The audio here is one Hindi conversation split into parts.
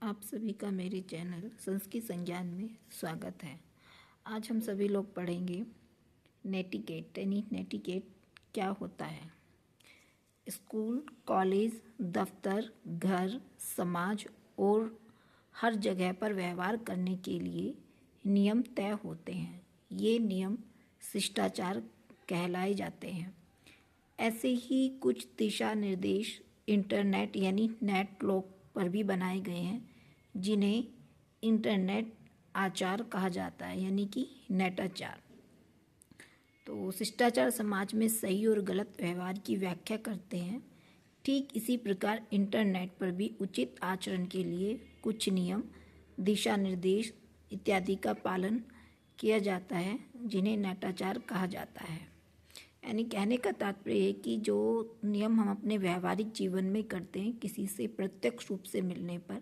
आप सभी का मेरे चैनल संस्कृत संज्ञान में स्वागत है। आज हम सभी लोग पढ़ेंगे नेटिकेट यानी नेटिकेट क्या होता है। स्कूल, कॉलेज, दफ्तर, घर, समाज और हर जगह पर व्यवहार करने के लिए नियम तय होते हैं। ये नियम शिष्टाचार कहलाए जाते हैं। ऐसे ही कुछ दिशा निर्देश इंटरनेट यानी नेट लॉग पर भी बनाए गए हैं, जिन्हें इंटरनेट आचार कहा जाता है यानी कि नेटाचार। तो शिष्टाचार समाज में सही और गलत व्यवहार की व्याख्या करते हैं। ठीक इसी प्रकार इंटरनेट पर भी उचित आचरण के लिए कुछ नियम, दिशा निर्देश इत्यादि का पालन किया जाता है, जिन्हें नेटाचार कहा जाता है। यानी कहने का तात्पर्य है कि जो नियम हम अपने व्यावहारिक जीवन में करते हैं, किसी से प्रत्यक्ष रूप से मिलने पर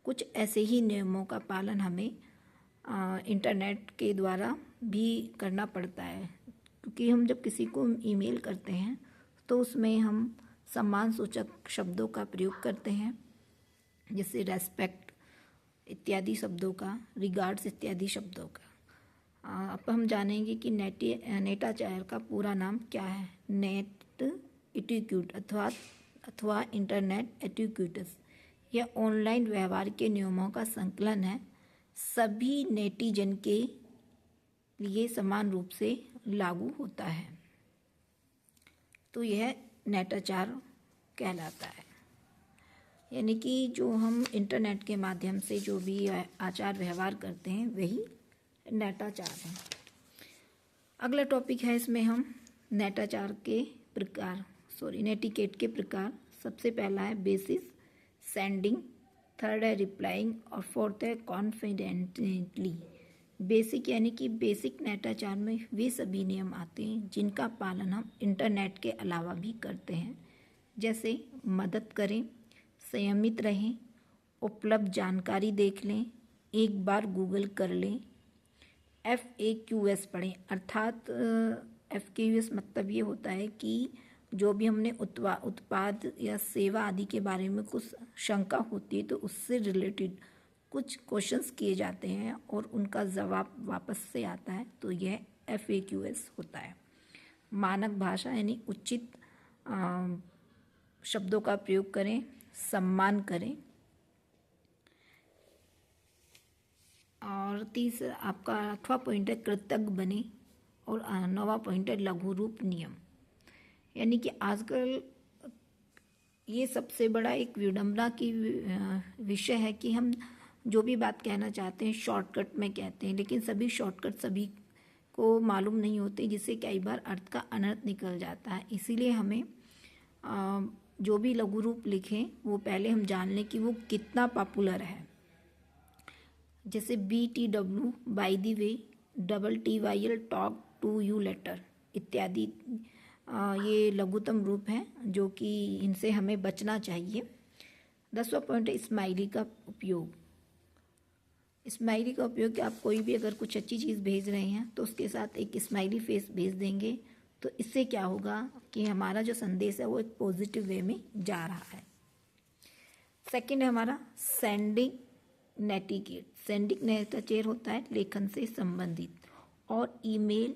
कुछ ऐसे ही नियमों का पालन हमें इंटरनेट के द्वारा भी करना पड़ता है। क्योंकि हम जब किसी को ईमेल करते हैं तो उसमें हम सम्मान सूचक शब्दों का प्रयोग करते हैं, जैसे रेस्पेक्ट इत्यादि शब्दों का, रिगार्ड्स इत्यादि शब्दों का। अब हम जानेंगे कि नेटाचार का पूरा नाम क्या है। नेट एटिक्यूट अथवा इंटरनेट एटिक्यूट्स यह ऑनलाइन व्यवहार के नियमों का संकलन है। सभी नेटिजन के लिए समान रूप से लागू होता है, तो यह नेटाचार कहलाता है। यानी कि जो हम इंटरनेट के माध्यम से जो भी आचार व्यवहार करते हैं वही नेटाचार है। अगला टॉपिक है, इसमें हम नेटिकेट के प्रकार। सबसे पहला है बेसिस, सेंडिंग, थर्ड है रिप्लाइंग और फोर्थ है कॉन्फिडेंटली। बेसिक यानी कि बेसिक नेटाचार में वे सभी नियम आते हैं जिनका पालन हम इंटरनेट के अलावा भी करते हैं, जैसे मदद करें, संयमित रहें, उपलब्ध जानकारी देख लें, एक बार गूगल कर लें, FAQs पढ़ें। अर्थात FAQs मतलब ये होता है कि जो भी हमने उत्पाद या सेवा आदि के बारे में कुछ शंका होती है तो उससे रिलेटेड कुछ क्वेश्चंस किए जाते हैं और उनका जवाब वापस से आता है, तो यह FAQs होता है। मानक भाषा यानी उचित शब्दों का प्रयोग करें, सम्मान करें। और तीसरा आपका 8वां पॉइंट है कृतज्ञ बने और 9वां पॉइंट है लघु रूप नियम। यानी कि आजकल ये सबसे बड़ा एक विडंबना की विषय है कि हम जो भी बात कहना चाहते हैं शॉर्टकट में कहते हैं, लेकिन सभी शॉर्टकट सभी को मालूम नहीं होते, जिससे कई बार अर्थ का अनर्थ निकल जाता है। इसीलिए हमें जो भी लघु रूप लिखें वो पहले हम जान लें कि वो कितना पॉपुलर है। जैसे BTW, by the way, TTYL, talk to you later इत्यादि ये लघुतम रूप हैं जो कि इनसे हमें बचना चाहिए। 10वां पॉइंट है स्माइली का उपयोग। स्माइली का उपयोग कि आप कोई भी अगर कुछ अच्छी चीज़ भेज रहे हैं तो उसके साथ एक स्माइली फेस भेज देंगे, तो इससे क्या होगा कि हमारा जो संदेश है वो एक पॉजिटिव वे में जा रहा है। सेकंड है हमारा सेंडिंग नेटिकेट। सेंडिंग नेटाचार होता है लेखन से संबंधित और ईमेल,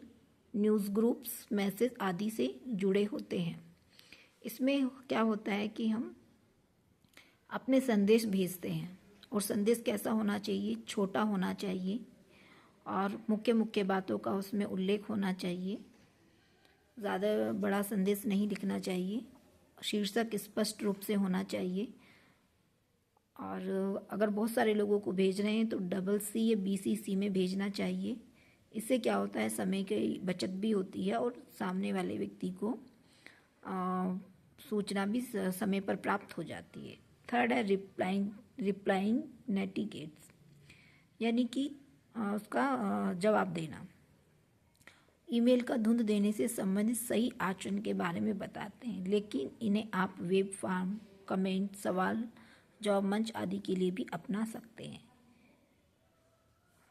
न्यूज़ ग्रुप्स, मैसेज आदि से जुड़े होते हैं। इसमें क्या होता है कि हम अपने संदेश भेजते हैं और संदेश कैसा होना चाहिए, छोटा होना चाहिए और मुख्य मुख्य बातों का उसमें उल्लेख होना चाहिए। ज़्यादा बड़ा संदेश नहीं लिखना चाहिए, शीर्षक स्पष्ट रूप से होना चाहिए। और अगर बहुत सारे लोगों को भेज रहे हैं तो CC या BCC में भेजना चाहिए। इससे क्या होता है, समय की बचत भी होती है और सामने वाले व्यक्ति को सूचना भी समय पर प्राप्त हो जाती है। थर्ड है रिप्लाइंग नेटिकेट्स, यानी कि उसका जवाब देना। ईमेल का धुंध देने से संबंधित सही आचरण के बारे में बताते हैं, लेकिन इन्हें आप वेब फॉर्म, कमेंट, सवाल जवाब मंच आदि के लिए भी अपना सकते हैं।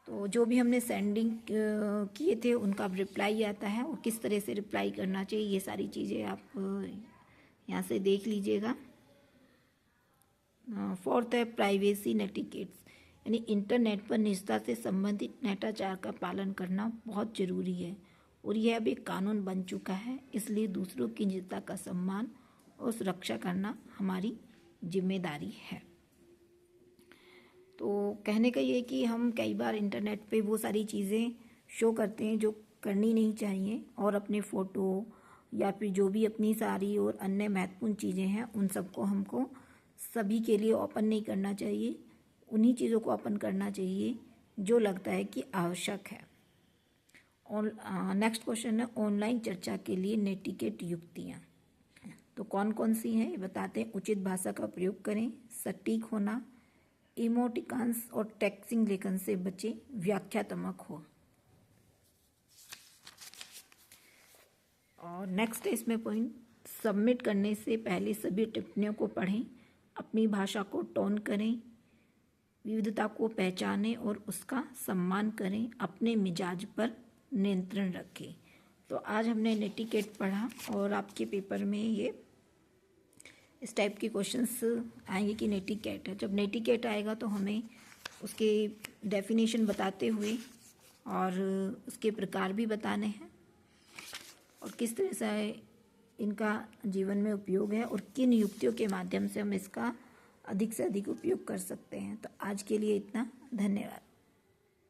तो जो भी हमने सेंडिंग किए थे उनका रिप्लाई आता है और किस तरह से रिप्लाई करना चाहिए, ये सारी चीज़ें आप यहाँ से देख लीजिएगा। फोर्थ है प्राइवेसी नेटिकेट्स, यानी इंटरनेट पर निजता से संबंधित नेटाचार का पालन करना बहुत ज़रूरी है और यह अब एक कानून बन चुका है, इसलिए दूसरों की निजता का सम्मान और सुरक्षा करना हमारी जिम्मेदारी है। तो कहने का ये कि हम कई बार इंटरनेट पे वो सारी चीज़ें शो करते हैं जो करनी नहीं चाहिए, और अपने फ़ोटो या फिर जो भी अपनी सारी और अन्य महत्वपूर्ण चीज़ें हैं उन सबको हमको सभी के लिए ओपन नहीं करना चाहिए, उन्हीं चीज़ों को ओपन करना चाहिए जो लगता है कि आवश्यक है। और नेक्स्ट क्वेश्चन है ऑनलाइन चर्चा के लिए नेटिकेट युक्तियाँ। तो कौन कौन सी हैं ये बताते हैं। उचित भाषा का प्रयोग करें, सटीक होना, इमोटिकॉन्स और टेक्स्टिंग लेखन से बचें, व्याख्यात्मक हो। और नेक्स्ट है इसमें पॉइंट, सबमिट करने से पहले सभी टिप्पणियों को पढ़ें, अपनी भाषा को टोन करें, विविधता को पहचानें और उसका सम्मान करें, अपने मिजाज पर नियंत्रण रखें। तो आज हमने नेटिकेट पढ़ा और आपके पेपर में ये इस टाइप के क्वेश्चंस आएंगे कि नेटिकेट है। जब नेटिकेट आएगा तो हमें उसके डेफिनेशन बताते हुए और उसके प्रकार भी बताने हैं और किस तरह से इनका जीवन में उपयोग है और किन युक्तियों के माध्यम से हम इसका अधिक से अधिक उपयोग कर सकते हैं। तो आज के लिए इतना, धन्यवाद।